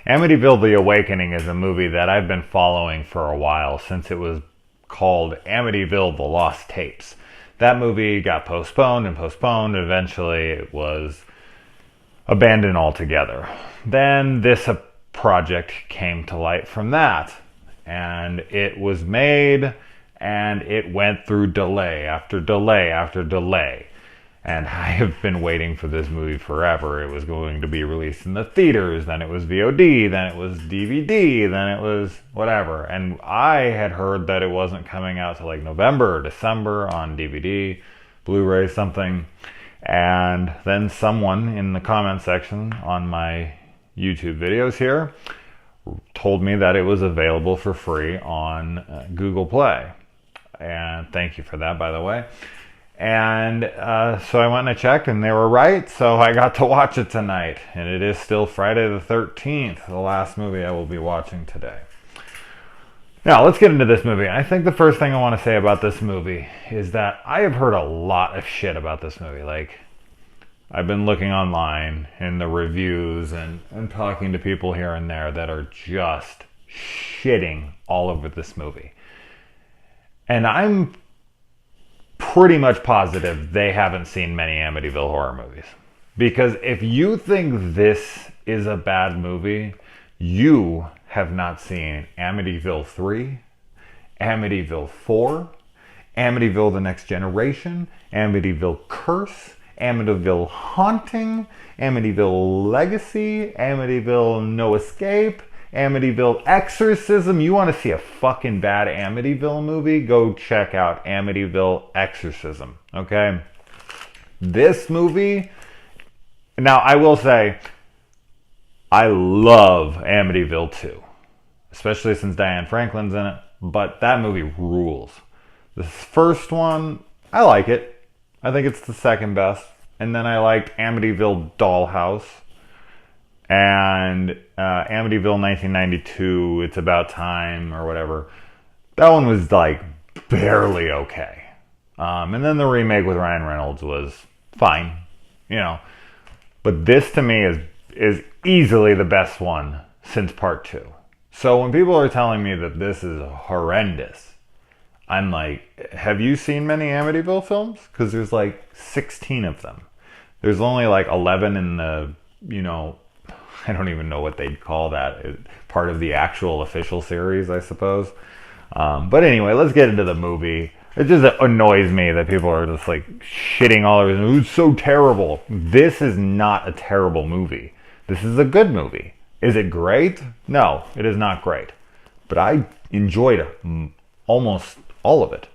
Amityville The Awakening is a movie that I've been following for a while, since it was called Amityville The Lost Tapes. That movie got postponed and postponed, and eventually it was abandoned altogether. Then this project came to light from that, and it was made, and it went through delay after delay after delay. And I have been waiting for this movie forever. It was going to be released in the theaters, then it was VOD, then it was DVD, then it was whatever. And I had heard that it wasn't coming out till like November or December on DVD, Blu-ray, something. And then someone in the comment section on my YouTube videos here told me that it was available for free on Google Play. And thank you for that, by the way. And so I went and I checked, and they were right, so I got to watch it tonight. And it is still Friday the 13th, the last movie I will be watching today. Now, let's get into this movie. I think the first thing I want to say about this movie is that I have heard a lot of shit about this movie. Like, I've been looking online in the reviews and talking to people here and there that are just shitting all over this movie. And I'm pretty much positive they haven't seen many Amityville horror movies. Because if you think this is a bad movie, you have not seen Amityville 3, Amityville 4, Amityville The Next Generation, Amityville Curse, Amityville Haunting, Amityville Legacy, Amityville No Escape, Amityville Exorcism. You want to see a fucking bad Amityville movie? Go check out Amityville Exorcism, okay? This movie, now I will say, I love Amityville 2, especially since Diane Franklin's in it, but that movie rules. The first one, I like it. I think it's the second best. And then I liked Amityville Dollhouse and Amityville 1992, It's About Time, or whatever. That one was like barely okay. And then the remake with Ryan Reynolds was fine, you know. But this to me is easily the best one since part 2. So when people are telling me that this is horrendous, I'm like, have you seen many Amityville films? Because there's like 16 of them. There's only like 11 in the, you know, I don't even know what they'd call that. Part of the actual official series, I suppose. But anyway, let's get into the movie. It just annoys me that people are just like shitting all over it. It's so terrible. This is not a terrible movie. This is a good movie. Is it great? No, it is not great. But I enjoyed almost all of it.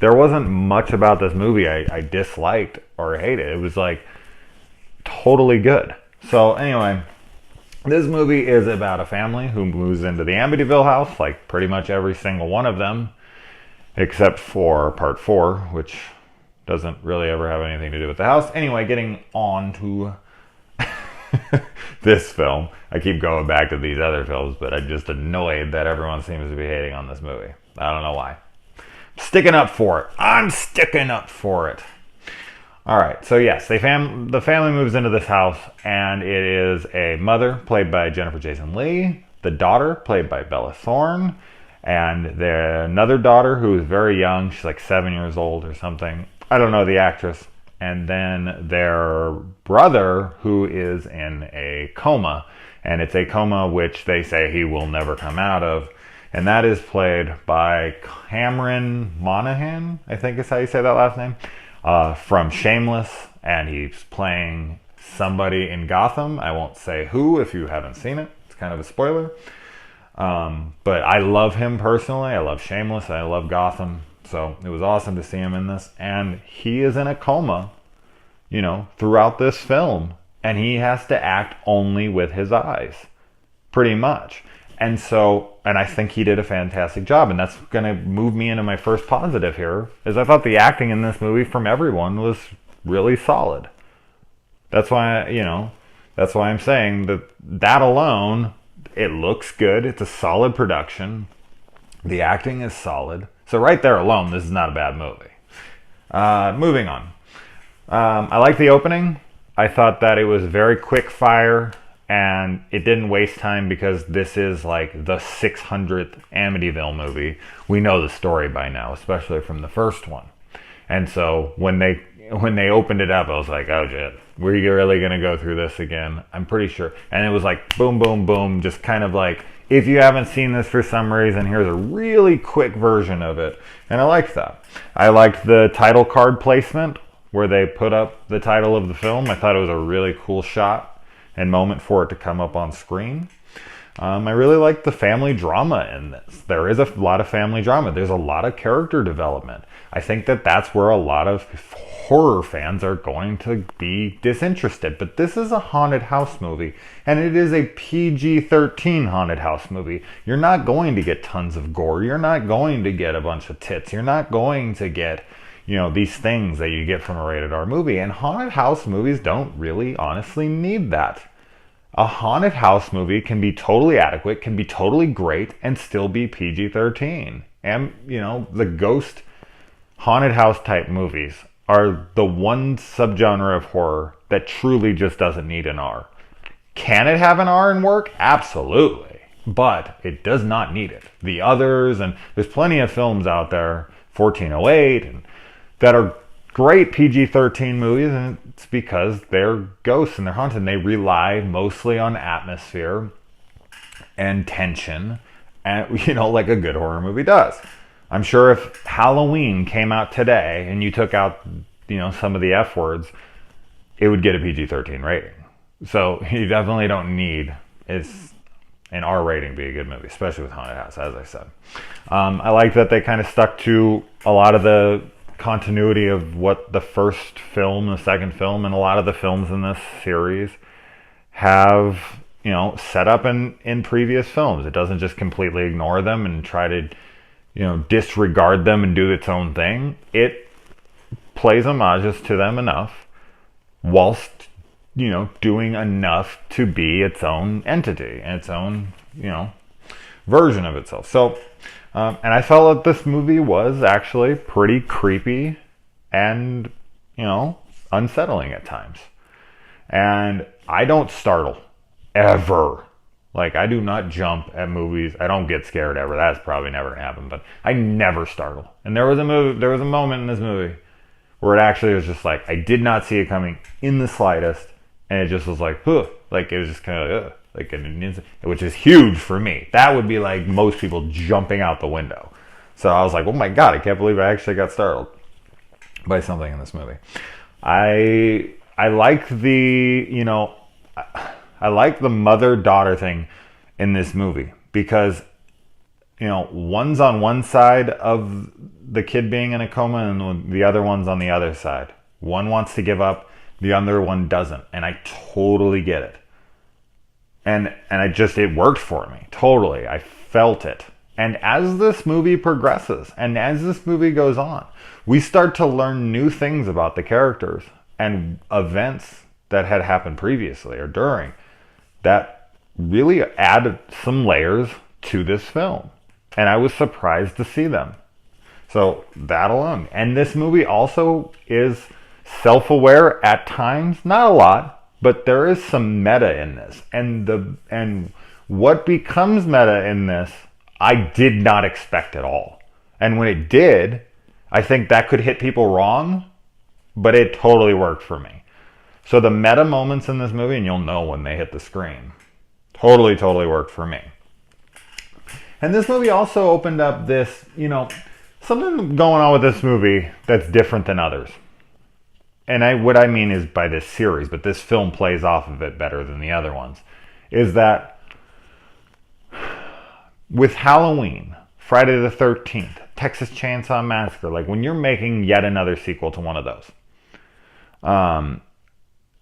There wasn't much about this movie I disliked or hated. It was like totally good. So anyway, this movie is about a family who moves into the Amityville house, like pretty much every single one of them, except for part 4, which doesn't really ever have anything to do with the house. Anyway, getting on to this film. I keep going back to these other films, but I'm just annoyed that everyone seems to be hating on this movie. I don't know why. Sticking up for it. I'm sticking up for it. All right, so yes, the family moves into this house, and it is a mother played by Jennifer Jason Leigh, the daughter played by Bella Thorne, and another daughter who is very young. She's like 7 years old or something. I don't know the actress. And then their brother, who is in a coma, and it's a coma which they say he will never come out of. And that is played by Cameron Monaghan, I think is how you say that last name, from Shameless. And he's playing somebody in Gotham. I won't say who if you haven't seen it. It's kind of a spoiler. But I love him personally. I love Shameless. I love Gotham. So it was awesome to see him in this. And he is in a coma, you know, throughout this film. And he has to act only with his eyes, pretty much. And so, and I think he did a fantastic job. And that's going to move me into my first positive here, is I thought the acting in this movie from everyone was really solid. That's why, you know, that's why I'm saying that alone, it looks good. It's a solid production. The acting is solid. So right there alone, this is not a bad movie. Moving on. I like the opening. I thought that it was very quick fire. And it didn't waste time because this is like the 600th Amityville movie. We know the story by now, especially from the first one. And so when they opened it up, I was like, oh shit, we're really gonna go through this again? I'm pretty sure. And it was like boom, boom, boom, just kind of like, if you haven't seen this for some reason, here's a really quick version of it. And I liked that. I liked the title card placement where they put up the title of the film. I thought it was a really cool shot and moment for it to come up on screen. I really like the family drama in this. There is a lot of family drama. There's a lot of character development. I think that that's where a lot of horror fans are going to be disinterested. But this is a haunted house movie, and it is a PG-13 haunted house movie. You're not going to get tons of gore. You're not going to get a bunch of tits. You're not going to get, these things that you get from a rated R movie. And haunted house movies don't really honestly need that. A haunted house movie can be totally adequate, can be totally great, and still be PG-13. And, the ghost haunted house type movies are the one subgenre of horror that truly just doesn't need an R. Can it have an R and work? Absolutely. But it does not need it. The others, and there's plenty of films out there, 1408, and that are great PG-13 movies, and it's because they're ghosts and they're haunted, and they rely mostly on atmosphere and tension, and like a good horror movie does. I'm sure if Halloween came out today and you took out some of the F words, it would get a PG-13 rating. So you definitely don't need an R rating to be a good movie, especially with haunted house, as I said. I like that they kind of stuck to a lot of the continuity of what the first film, the second film, and a lot of the films in this series have, set up in previous films. It doesn't just completely ignore them and try to, disregard them and do its own thing. It plays homages to them enough whilst, doing enough to be its own entity and its own, version of itself. So, and I felt that this movie was actually pretty creepy and, unsettling at times. And I don't startle, ever. Like, I do not jump at movies. I don't get scared ever. That's probably never going to happen, but I never startle. And there was a moment in this movie where it actually was just like, I did not see it coming in the slightest, and it just was like, huh. Like, it was just kind of, like an instant, which is huge for me. That would be like most people jumping out the window. So I was like, oh my God, I can't believe I actually got startled by something in this movie. I like I like the mother-daughter thing in this movie because, one's on one side of the kid being in a coma and the other one's on the other side. One wants to give up, the other one doesn't. And I totally get it. And it worked for me. Totally. I felt it. And as this movie progresses and as this movie goes on, we start to learn new things about the characters and events that had happened previously or during that really add some layers to this film. And I was surprised to see them. So that alone. And this movie also is self-aware at times, not a lot, but there is some meta in this. And what becomes meta in this, I did not expect at all. And when it did, I think that could hit people wrong, but it totally worked for me. So the meta moments in this movie, and you'll know when they hit the screen, totally worked for me. And this movie also opened up this, something going on with this movie that's different than others. And what I mean is by this series, but this film plays off of it better than the other ones, is that with Halloween, Friday the 13th, Texas Chainsaw Massacre, like when you're making yet another sequel to one of those,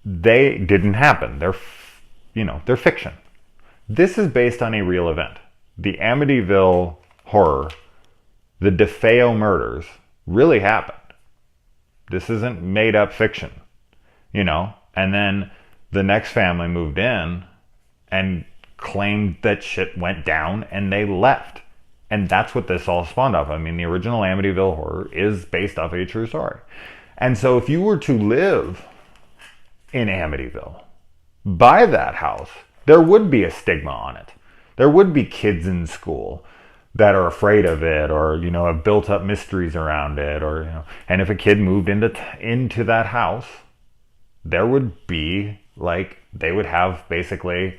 they didn't happen. They're fiction. This is based on a real event. The Amityville horror, the DeFeo murders, really happened. This isn't made up fiction, And then the next family moved in and claimed that shit went down and they left. And that's what this all spawned off. I mean, the original Amityville horror is based off a true story. And so if you were to live in Amityville, buy that house, there would be a stigma on it. There would be kids in school that are afraid of it, or, you know, have built up mysteries around it, or, you know, and if a kid moved into that house, there would be, like, they would have basically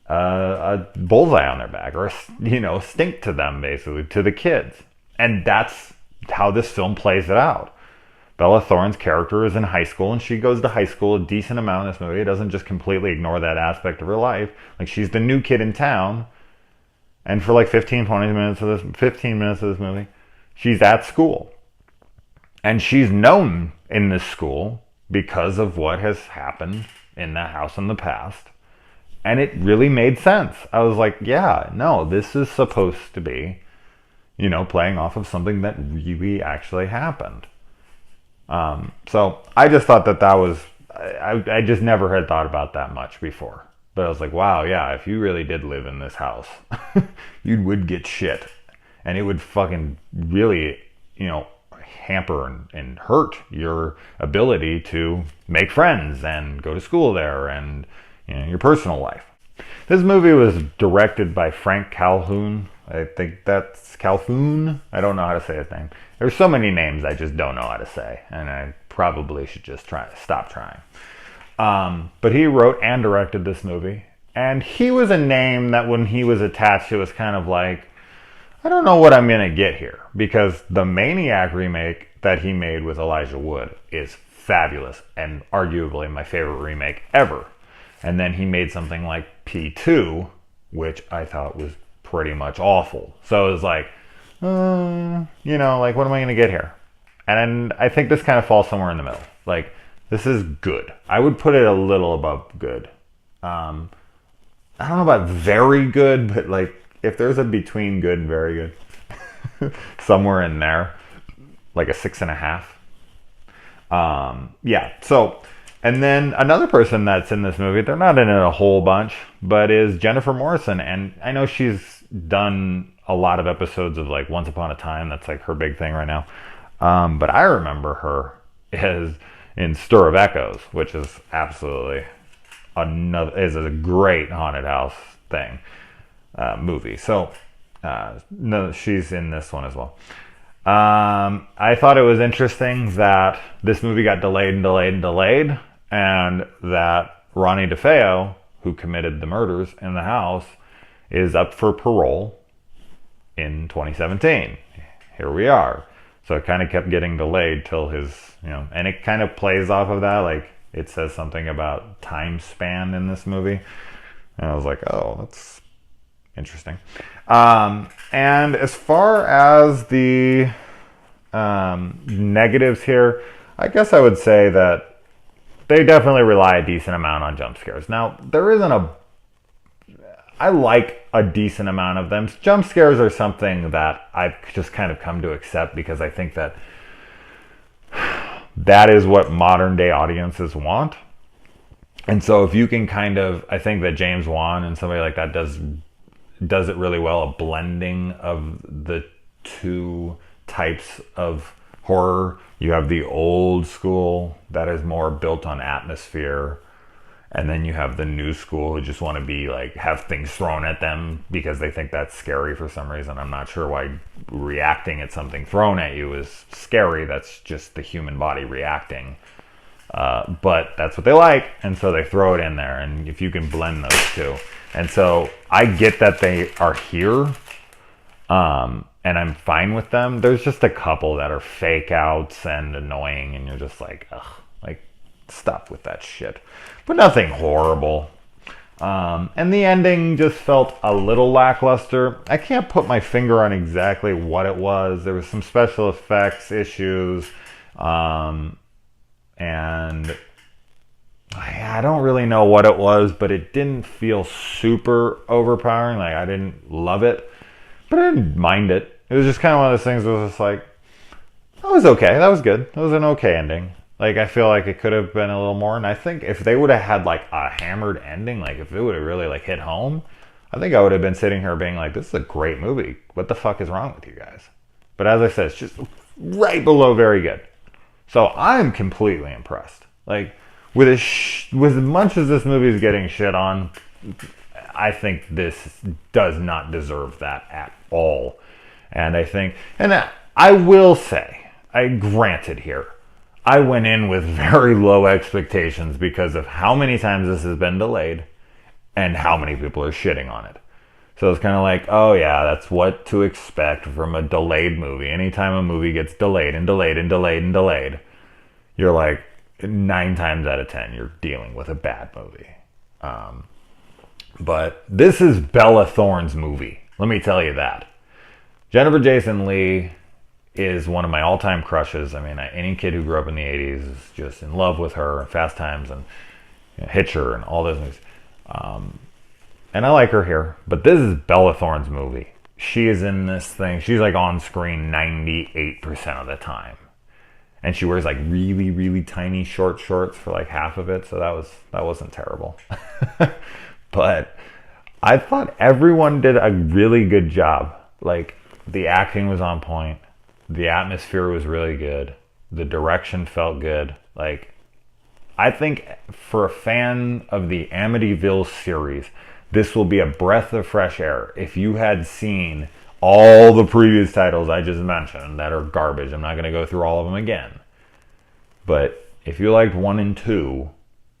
a bullseye on their back, or, you know, stink to them, basically, to the kids. And that's how this film plays it out. Bella Thorne's character is in high school, and she goes to high school a decent amount in this movie. It doesn't just completely ignore that aspect of her life. Like, she's the new kid in town, and for like 15 minutes of this movie, she's at school. And she's known in this school because of what has happened in that house in the past. And it really made sense. I was like, yeah, no, this is supposed to be, you know, playing off of something that really actually happened. So I just thought that was, I just never had thought about that much before. But I was like, wow, yeah, if you really did live in this house, you would get shit. And it would fucking really, you know, hamper and hurt your ability to make friends and go to school there and, you know, your personal life. This movie was directed by Frank Calhoun. I think that's Calhoun. I don't know how to say his name. There's so many names I just don't know how to say, and I probably should just stop trying. But he wrote and directed this movie, and he was a name that when he was attached, it was kind of like, I don't know what I'm going to get here, because the Maniac remake that he made with Elijah Wood is fabulous and arguably my favorite remake ever. And then he made something like P2, which I thought was pretty much awful. So it was like, you know, like, what am I going to get here? And I think this kind of falls somewhere in the middle. Like, this is good. I would put it a little above good. I don't know about very good, but like, if there's a between good and very good, somewhere in there, like a 6.5. Yeah. So, and then another person that's in this movie, they're not in it a whole bunch, but is Jennifer Morrison. And I know she's done a lot of episodes of like Once Upon a Time. That's like her big thing right now. But I remember her as in Stir of Echoes, which is absolutely is a great haunted house thing, movie. So, no, she's in this one as well. I thought it was interesting that this movie got delayed, and that Ronnie DeFeo, who committed the murders in the house, is up for parole in 2017. Here we are. So it kind of kept getting delayed till his, you know, and it kind of plays off of that. Like, it says something about time span in this movie. And I was like, oh, that's interesting. And as far as the negatives here, I guess I would say that they definitely rely a decent amount on jump scares. Now, there isn't I like a decent amount of them. Jump scares are something that I've just kind of come to accept because I think that that is what modern day audiences want. And so if you can kind of, I think that James Wan and somebody like that does it really well, a blending of the two types of horror. You have the old school that is more built on atmosphere, and then you have the new school who just want to be like, have things thrown at them because they think that's scary for some reason. I'm not sure why reacting at something thrown at you is scary. That's just the human body reacting. But that's what they like, and so they throw it in there. And if you can blend those two. And so I get that they are here, and I'm fine with them. There's just a couple that are fake outs and annoying, and you're just like, ugh, like, stop with that shit. But nothing horrible. And the ending just felt a little lackluster. I can't put my finger on exactly what it was. There was some special effects issues, and I don't really know what it was, but it didn't feel super overpowering. Like, I didn't love it, but I didn't mind it. It was just kind of one of those things that was just like, that was okay. That was good. That was an okay ending. Like, I feel like it could have been a little more. And I think if they would have had like a hammered ending, like if it would have really like hit home, I think I would have been sitting here being like, this is a great movie. What the fuck is wrong with you guys? But as I said, it's just right below very good. So I'm completely impressed. Like, with as much as this movie is getting shit on, I think this does not deserve that at all. And I think, I will say, granted here, I went in with very low expectations because of how many times this has been delayed and how many people are shitting on it. So it's kind of like, oh yeah, that's what to expect from a delayed movie. Anytime a movie gets delayed and delayed and delayed and delayed, you're like, 9 times out of 10, you're dealing with a bad movie. But this is Bella Thorne's movie. Let me tell you that. Jennifer Jason Leigh is one of my all-time crushes. I mean, any kid who grew up in the 80s is just in love with her, Fast Times and Hitcher and all those movies. And I like her here, but this is Bella Thorne's movie. She is in this thing. She's like on screen 98% of the time. And she wears like really, really tiny short shorts for like half of it. So that wasn't terrible. But I thought everyone did a really good job. Like the acting was on point. The atmosphere was really good. The direction felt good. Like I think for a fan of the Amityville series, this will be a breath of fresh air. If you had seen all the previous titles I just mentioned that are garbage, I'm not going to go through all of them again. But if you liked 1 and 2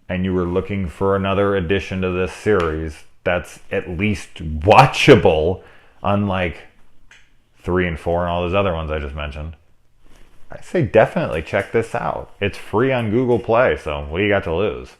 and you were looking for another addition to this series that's at least watchable, unlike 3 and 4 and all those other ones I just mentioned, I say definitely check this out. It's free on Google Play, so what do you got to lose?